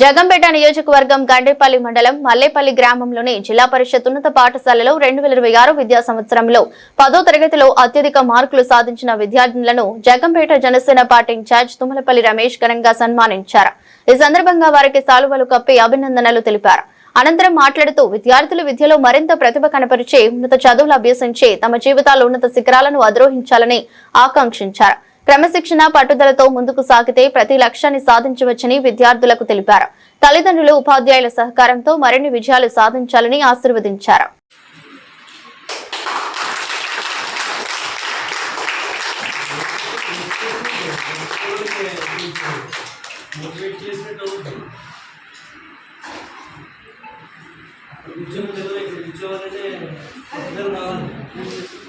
జగంపేట నియోజకవర్గం గండేపల్లి మండలం మల్లేపల్లి గ్రామంలోని జిల్లా పరిషత్ ఉన్నత పాఠశాలలో 2026 విద్యా సంవత్సరంలో 10వ తరగతిలో అత్యధిక మార్కులు సాధించిన విద్యార్థులను జగంపేట జనసేన పార్టీ ఇన్ఛార్జ్ తుమ్మలపల్లి రమేష్ ఘనంగా సన్మానించారు. ఈ సందర్భంగా వారికి సాలువలు కప్పి అభినందనలు తెలిపారు. అనంతరం మాట్లాడుతూ విద్యార్థులు విద్యలో మరింత ప్రతిభ కనపరిచి ఉన్నత చదువులు అభ్యసించి తమ జీవితాల్లో ఉన్నత శిఖరాలను అధిరోహించాలని ఆకాంక్షించారు. క్రమశిక్షణ పట్టుదలతో ముందుకు సాగితే ప్రతి లక్ష్యాన్ని సాధించవచ్చని విద్యార్థులకు తెలిపారు. తల్లిదండ్రులు ఉపాధ్యాయుల సహకారంతో మరిన్ని విజయాలు సాధించాలని ఆశీర్వదించారు. ఉద్యోగం